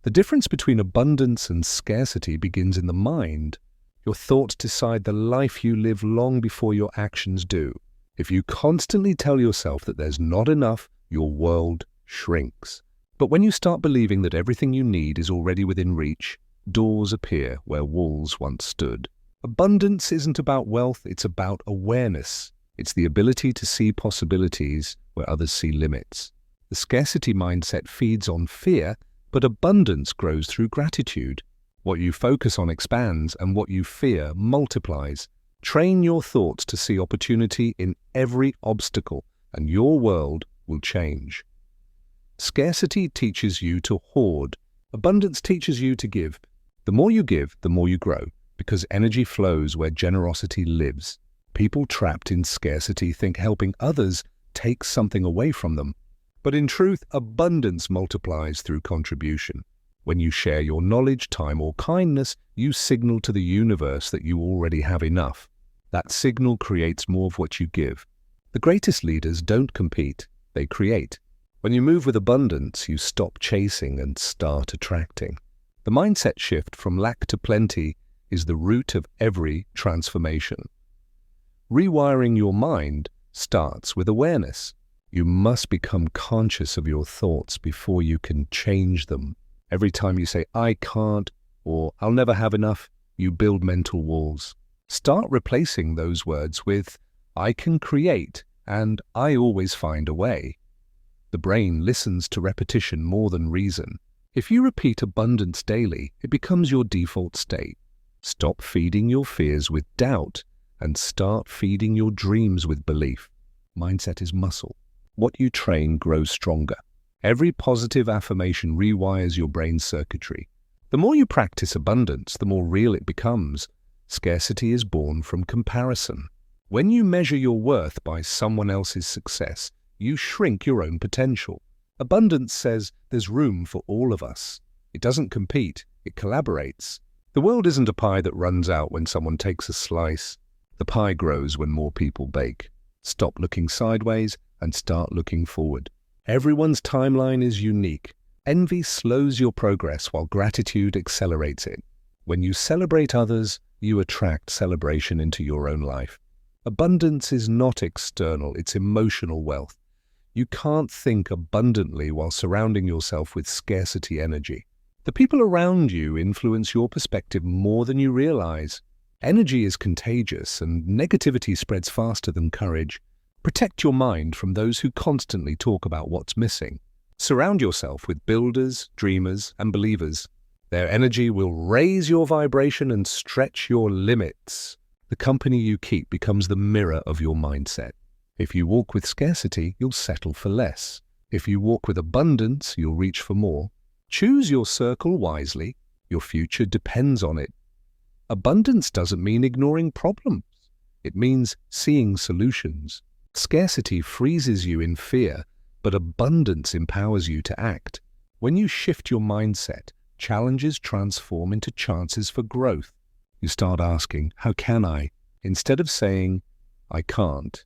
The difference between abundance and scarcity begins in the mind. Your thoughts decide the life you live long before your actions do. If you constantly tell yourself that there's not enough, your world shrinks. But when you start believing that everything you need is already within reach, doors appear where walls once stood. Abundance isn't about wealth, it's about awareness. It's the ability to see possibilities where others see limits. The scarcity mindset feeds on fear, but abundance grows through gratitude. What you focus on expands, and what you fear multiplies. Train your thoughts to see opportunity in every obstacle, and your world will change. Scarcity teaches you to hoard. Abundance teaches you to give. The more you give, the more you grow, because energy flows where generosity lives. People trapped in scarcity think helping others takes something away from them. But in truth, abundance multiplies through contribution. When you share your knowledge, time, or kindness, you signal to the universe that you already have enough. That signal creates more of what you give. The greatest leaders don't compete, they create. When you move with abundance, you stop chasing and start attracting. The mindset shift from lack to plenty is the root of every transformation. Rewiring your mind starts with awareness. You must become conscious of your thoughts before you can change them. Every time you say, "I can't," or "I'll never have enough," you build mental walls. Start replacing those words with, "I can create," and "I always find a way." The brain listens to repetition more than reason. If you repeat abundance daily, it becomes your default state. Stop feeding your fears with doubt and start feeding your dreams with belief. Mindset is muscle. What you train grows stronger. Every positive affirmation rewires your brain's circuitry. The more you practice abundance, the more real it becomes. Scarcity is born from comparison. When you measure your worth by someone else's success, you shrink your own potential. Abundance says there's room for all of us. It doesn't compete, it collaborates. The world isn't a pie that runs out when someone takes a slice. The pie grows when more people bake. Stop looking sideways and start looking forward. Everyone's timeline is unique. Envy slows your progress while gratitude accelerates it. When you celebrate others, you attract celebration into your own life. Abundance is not external, it's emotional wealth. You can't think abundantly while surrounding yourself with scarcity energy. The people around you influence your perspective more than you realize. Energy is contagious and negativity spreads faster than courage. Protect your mind from those who constantly talk about what's missing. Surround yourself with builders, dreamers, and believers. Their energy will raise your vibration and stretch your limits. The company you keep becomes the mirror of your mindset. If you walk with scarcity, you'll settle for less. If you walk with abundance, you'll reach for more. Choose your circle wisely. Your future depends on it. Abundance doesn't mean ignoring problems. It means seeing solutions. Scarcity freezes you in fear, but abundance empowers you to act. When you shift your mindset, challenges transform into chances for growth. You start asking, "How can I?" instead of saying, "I can't."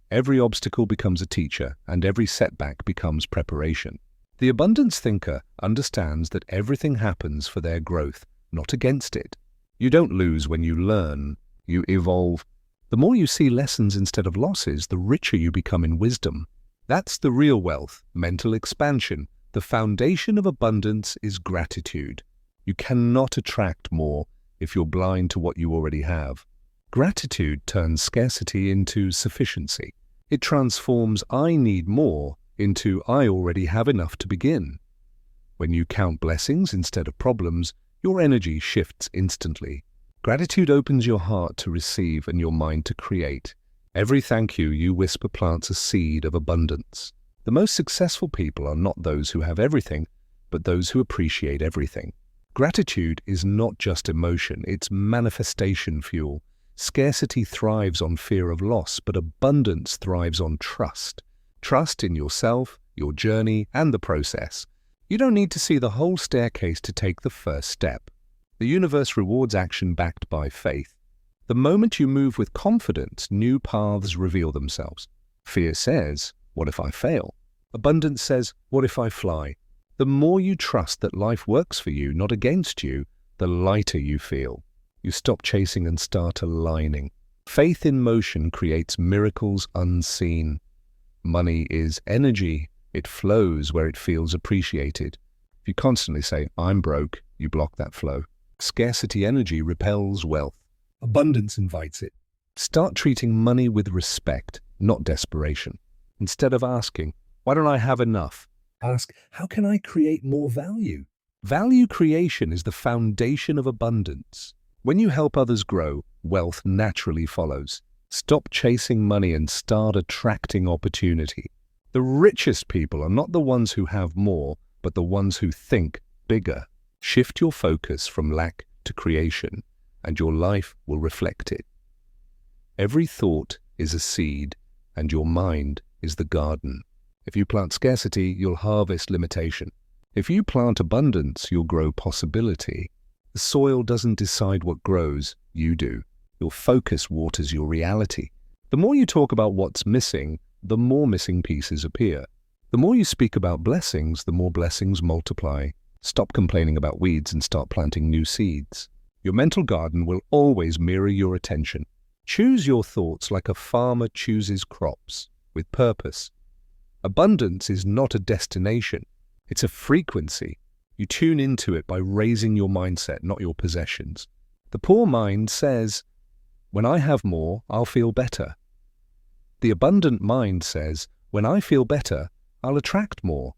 Every obstacle becomes a teacher, and every setback becomes preparation. The abundance thinker understands that everything happens for their growth, not against it. You don't lose when you learn, you evolve. The more you see lessons instead of losses, the richer you become in wisdom. That's the real wealth, mental expansion. The foundation of abundance is gratitude. You cannot attract more if you're blind to what you already have. Gratitude turns scarcity into sufficiency. It transforms "I need more" into "I already have enough to begin." When you count blessings instead of problems, your energy shifts instantly. Gratitude opens your heart to receive and your mind to create. Every thank you you whisper plants a seed of abundance. The most successful people are not those who have everything, but those who appreciate everything. Gratitude is not just emotion, it's manifestation fuel. Scarcity thrives on fear of loss, but abundance thrives on trust. Trust in yourself, your journey, and the process. You don't need to see the whole staircase to take the first step. The universe rewards action backed by faith. The moment you move with confidence, new paths reveal themselves. Fear says, "What if I fail?" Abundance says, "What if I fly?" The more you trust that life works for you, not against you, the lighter you feel. You stop chasing and start aligning. Faith in motion creates miracles unseen. Money is energy. It flows where it feels appreciated. If you constantly say, "I'm broke," you block that flow. Scarcity energy repels wealth. Abundance invites it. Start treating money with respect, not desperation. Instead of asking, "Why don't I have enough?" ask, "How can I create more value?" Value creation is the foundation of abundance. When you help others grow, wealth naturally follows. Stop chasing money and start attracting opportunity. The richest people are not the ones who have more, but the ones who think bigger. Shift your focus from lack to creation, and your life will reflect it. Every thought is a seed, and your mind is the garden. If you plant scarcity, you'll harvest limitation. If you plant abundance, you'll grow possibility. The soil doesn't decide what grows, you do. Your focus waters your reality. The more you talk about what's missing, the more missing pieces appear. The more you speak about blessings, the more blessings multiply. Stop complaining about weeds and start planting new seeds. Your mental garden will always mirror your attention. Choose your thoughts like a farmer chooses crops, with purpose. Abundance is not a destination. It's a frequency. You tune into it by raising your mindset, not your possessions. The poor mind says, "When I have more, I'll feel better." The abundant mind says, "When I feel better, I'll attract more."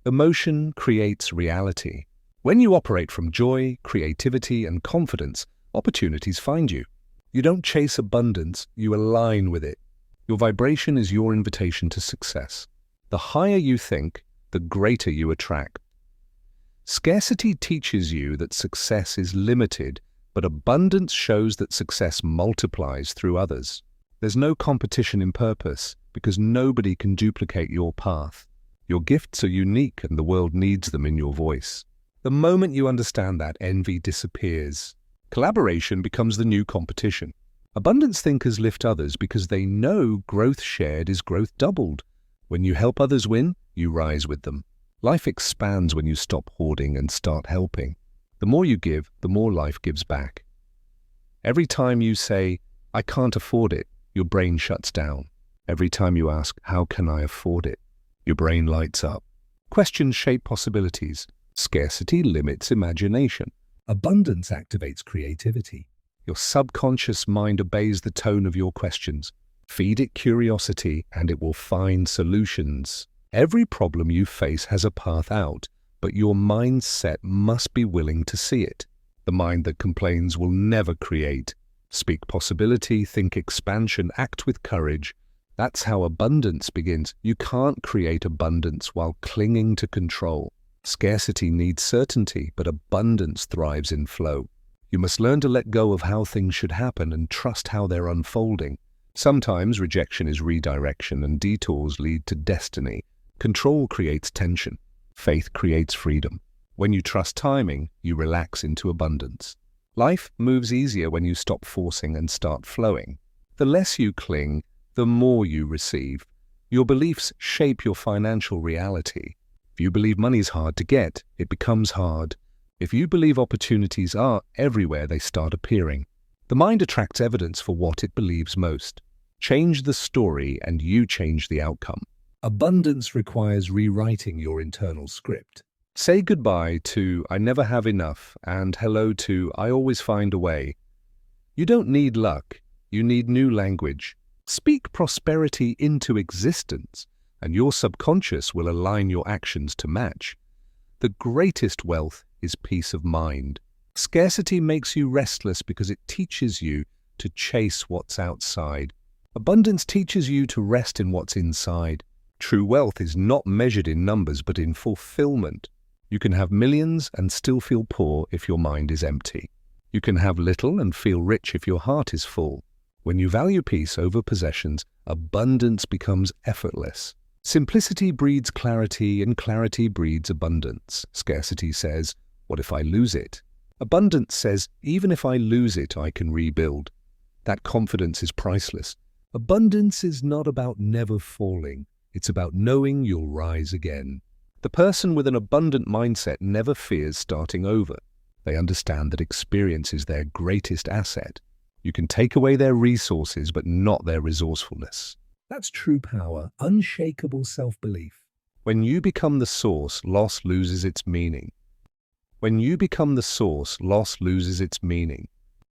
Emotion creates reality. When you operate from joy, creativity, and confidence, opportunities find you. You don't chase abundance, you align with it. Your vibration is your invitation to success. The higher you think, the greater you attract. Scarcity teaches you that success is limited, but abundance shows that success multiplies through others. There's no competition in purpose, because nobody can duplicate your path. Your gifts are unique and the world needs them in your voice. The moment you understand that, envy disappears. Collaboration becomes the new competition. Abundance thinkers lift others because they know growth shared is growth doubled. When you help others win, you rise with them. Life expands when you stop hoarding and start helping. The more you give, the more life gives back. Every time you say, "I can't afford it," your brain shuts down. Every time you ask, "How can I afford it?" your brain lights up. Questions shape possibilities. Scarcity limits imagination. Abundance activates creativity. Your subconscious mind obeys the tone of your questions. Feed it curiosity and it will find solutions. Every problem you face has a path out, but your mindset must be willing to see it. The mind that complains will never create. Speak possibility, think expansion, act with courage. That's how abundance begins. You can't create abundance while clinging to control. Scarcity needs certainty, but abundance thrives in flow. You must learn to let go of how things should happen and trust how they're unfolding. Sometimes rejection is redirection and detours lead to destiny. Control creates tension. Faith creates freedom. When you trust timing, you relax into abundance. Life moves easier when you stop forcing and start flowing. The less you cling, the more you receive. Your beliefs shape your financial reality. If you believe money's hard to get, it becomes hard. If you believe opportunities are everywhere, they start appearing. The mind attracts evidence for what it believes most. Change the story and you change the outcome. Abundance requires rewriting your internal script. Say goodbye to "I never have enough" and hello to "I always find a way." You don't need luck, you need new language. Speak prosperity into existence, and your subconscious will align your actions to match. The greatest wealth is peace of mind. Scarcity makes you restless because it teaches you to chase what's outside. Abundance teaches you to rest in what's inside. True wealth is not measured in numbers but in fulfillment. You can have millions and still feel poor if your mind is empty. You can have little and feel rich if your heart is full. When you value peace over possessions, abundance becomes effortless. Simplicity breeds clarity, and clarity breeds abundance. Scarcity says, "What if I lose it?" Abundance says, "Even if I lose it, I can rebuild." That confidence is priceless. Abundance is not about never falling. It's about knowing you'll rise again. The person with an abundant mindset never fears starting over. They understand that experience is their greatest asset. You can take away their resources, but not their resourcefulness. That's true power, unshakable self-belief. When you become the source, loss loses its meaning. When you become the source, loss loses its meaning.